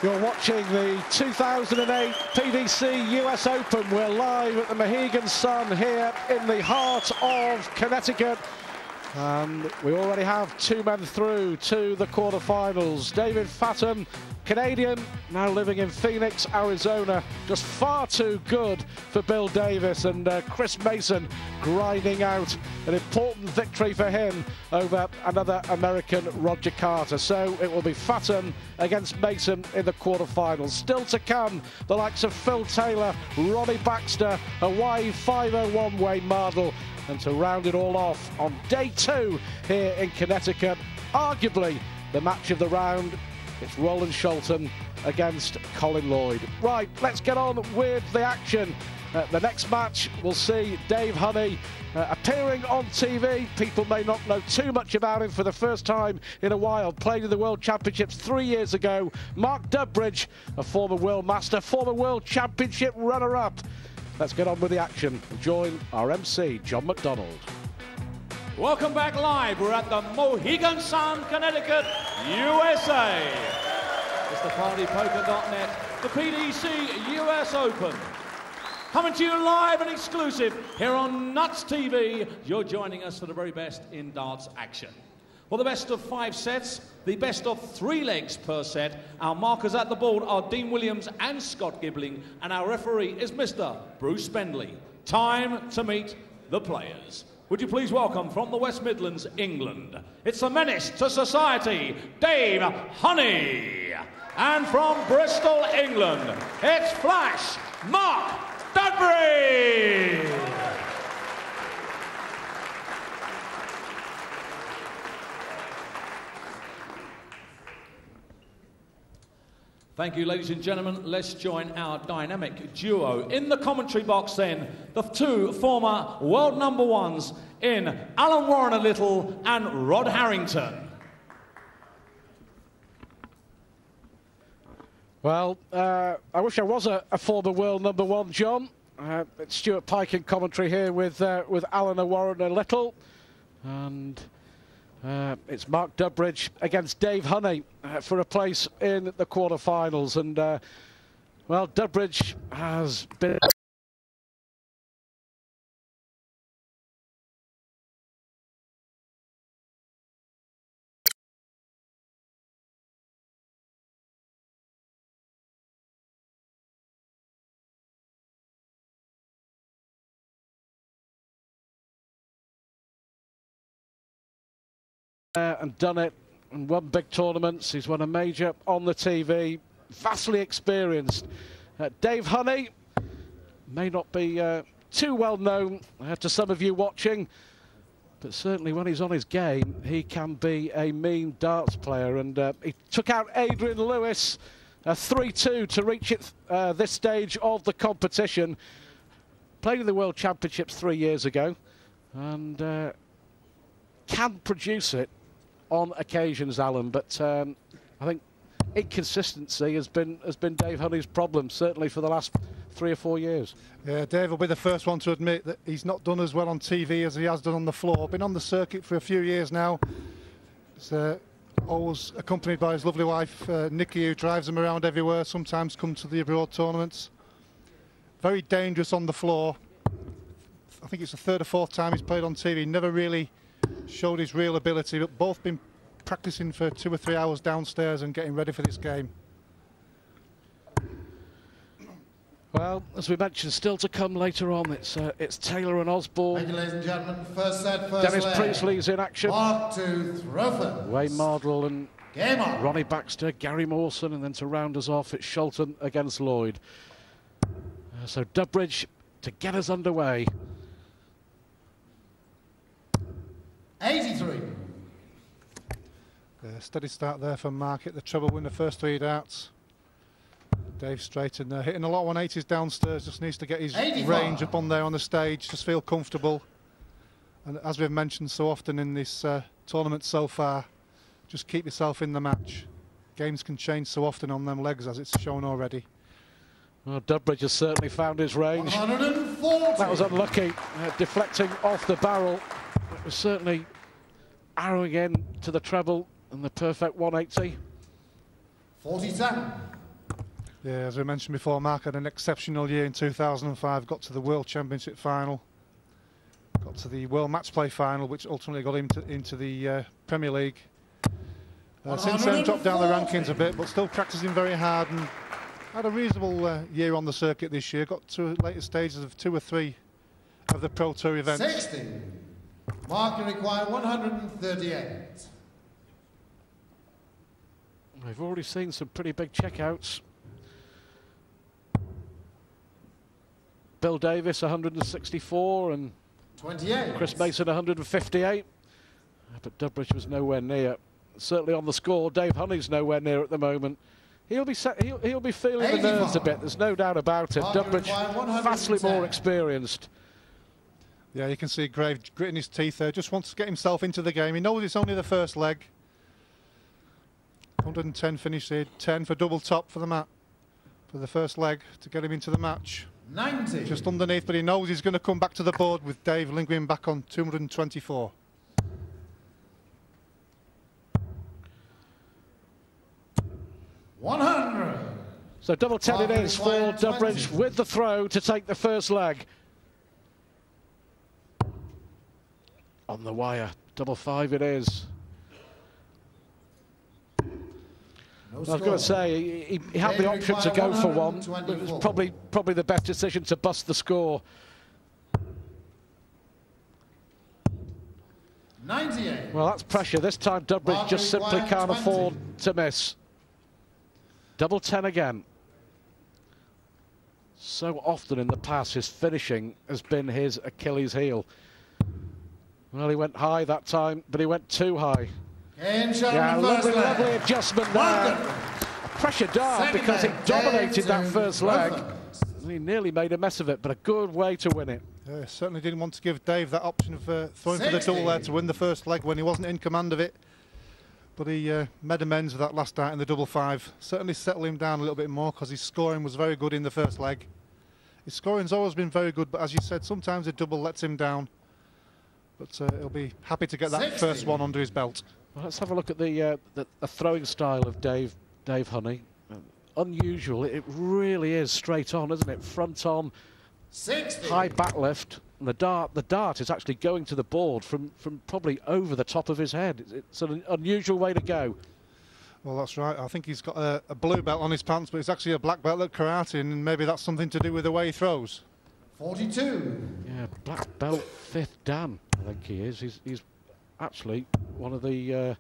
You're watching the 2008 PDC US Open. We're live at the Mohegan Sun here in the heart of Connecticut. And we already have two men through to the quarterfinals. David Fathom, Canadian, now living in Phoenix, Arizona. Just far too good for Bill Davis, and Chris Mason grinding out an important victory for him over another American, Roger Carter. So it will be Fathom against Mason in the quarterfinals. Still to come, the likes of Phil Taylor, Ronnie Baxter, Hawaii 501 Wayne Mardle. And to round it all off on day two here in Connecticut, arguably the match of the round, it's Roland Shelton against Colin Lloyd. Right, let's get on with the action. The next match, we'll see Dave Honey appearing on TV. People may not know too much about him for the first time in a while. Played in the World Championships 3 years ago. Mark Dudbridge, a former World Master, former World Championship runner-up. Let's get on with the action and join our MC, John McDonald. Welcome back live. We're at the Mohegan Sun, Connecticut, USA. It's the partypoker.net, the PDC US Open. Coming to you live and exclusive here on Nuts TV. You're joining us for the very best in darts action. For the best of 5 sets, the best of 3 legs per set. Our markers at the board are Dean Williams and Scott Gibbling, and our referee is Mr. Bruce Spendley. Time to meet the players. Would you please welcome from the West Midlands, England, it's the menace to society, Dave Honey. And from Bristol, England, it's Flash Mark Dudbridge. Thank you, ladies and gentlemen. Let's join our dynamic duo. In the commentary box, then, the 2 former world number ones in Alan Warren a little and Rod Harrington. Well, I wish I was a former world number one, John. It's Stuart Pike in commentary here with Alan Warren a little. And it's Mark Dudbridge against Dave Honey for a place in the quarterfinals. And, well, Dudbridge has been... and done it and won big tournaments. He's won a major on the TV, vastly experienced. Dave Honey may not be too well known to some of you watching, but certainly when he's on his game, he can be a mean darts player. And he took out Adrian Lewis 3-2 to reach it this stage of the competition. Played in the World Championships 3 years ago, and can produce it on occasions, Alan, but I think inconsistency has been Dave Honey's problem, certainly for the last 3 or 4 years. Yeah, Dave will be the first one to admit that he's not done as well on TV as he has done on the floor. Been on the circuit for a few years now. He's always accompanied by his lovely wife, Nikki, who drives him around everywhere, sometimes come to the abroad tournaments. Very dangerous on the floor. I think it's the 3rd or 4th time he's played on TV. Never really showed his real ability, but both been practicing for 2 or 3 hours downstairs and getting ready for this game. Well, as we mentioned, still to come later on, it's Taylor and Osborne. Thank you, ladies and gentlemen. First set, first Dennis leg. Priestley's in action. Mark to Throford. Wayne Mardle and Game on. Ronnie Baxter, Gary Mawson, and then to round us off, it's Shelton against Lloyd. So Dudbridge to get us underway. 83. Steady start there for Mark. Hit the treble, win the first 3 darts. Dave straight in there, hitting a lot of 180s downstairs. Just needs to get his 85. range up on there on the stage. Just feel comfortable. And as we've mentioned so often in this tournament so far, just keep yourself in the match. Games can change so often on them legs, as it's shown already. Well, Dudbridge has certainly found his range. 140. That was unlucky, deflecting off the barrel. It was certainly arrowing in to the treble and the perfect 180. 47. Yeah, as I mentioned before, Mark had an exceptional year in 2005, got to the World Championship final, got to the World Match Play final, which ultimately got him into the Premier League. Since then, dropped down the rankings a bit, but still practicing very hard and had a reasonable year on the circuit this year. Got to later stages of 2 or 3 of the Pro Tour events. 60. Mark required 138. We've already seen some pretty big checkouts. Bill Davis 164 and 28. Chris Mason 158. But Dudbridge was nowhere near. Certainly on the score, Dave Honey's nowhere near at the moment. He'll be feeling 85. the nerves a bit. There's no doubt about it. Dudbridge vastly more experienced. Yeah, you can see Grave gritting his teeth there. Just wants to get himself into the game. He knows it's only the first leg. 110 finish here. 10 for double top for the mat for the first leg to get him into the match. 90. Just underneath, but he knows he's going to come back to the board with Dave lingering back on 224. So double 10 it is for Dudbridge with the throw to take the first leg. On the wire, double 5 it is. I was going to say, he had the option to go for one, but it was probably the best decision to bust the score. 98. Well, that's pressure. This time Dudbridge just simply can't afford to miss. Double 10 again. So often in the past, his finishing has been his Achilles heel. Well, he went high that time, but he went too high. Yeah, lovely adjustment there. Pressure dart because he dominated that first leg. He nearly made a mess of it, but a good way to win it. Yeah, certainly didn't want to give Dave that option of throwing for the double there to win the first leg when he wasn't in command of it. But he made amends with that last dart in the double 5. Certainly settled him down a little bit more because his scoring was very good in the first leg. His scoring's always been very good, but as you said, sometimes a double lets him down. But he'll be happy to get that 60. first one under his belt. Well, let's have a look at the throwing style of Dave Honey. Unusual, it really is straight on, isn't it? Front on, 60. high back lift. And the dart is actually going to the board from probably over the top of his head. It's an unusual way to go. Well, that's right. I think he's got a blue belt on his pants, but it's actually a black belt at karate, and maybe that's something to do with the way he throws. 42. Yeah, black belt 5th Dan, I think he is. He's actually one of the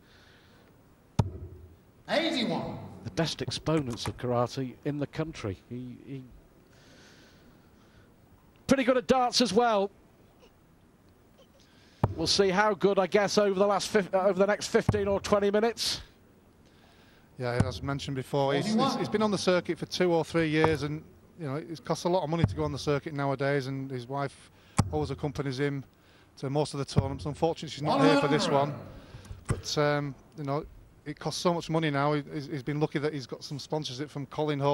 81. the best exponents of karate in the country. He pretty good at darts as well. We'll see how good, I guess, over the next 15 or 20 minutes. Yeah, as mentioned before, he's been on the circuit for 2 or 3 years, and you know it costs a lot of money to go on the circuit nowadays. And his wife always accompanies him to most of the tournaments. Unfortunately, she's not here for this one, but you know it costs so much money now. He's been lucky that he's got some sponsorship from Colin Hall.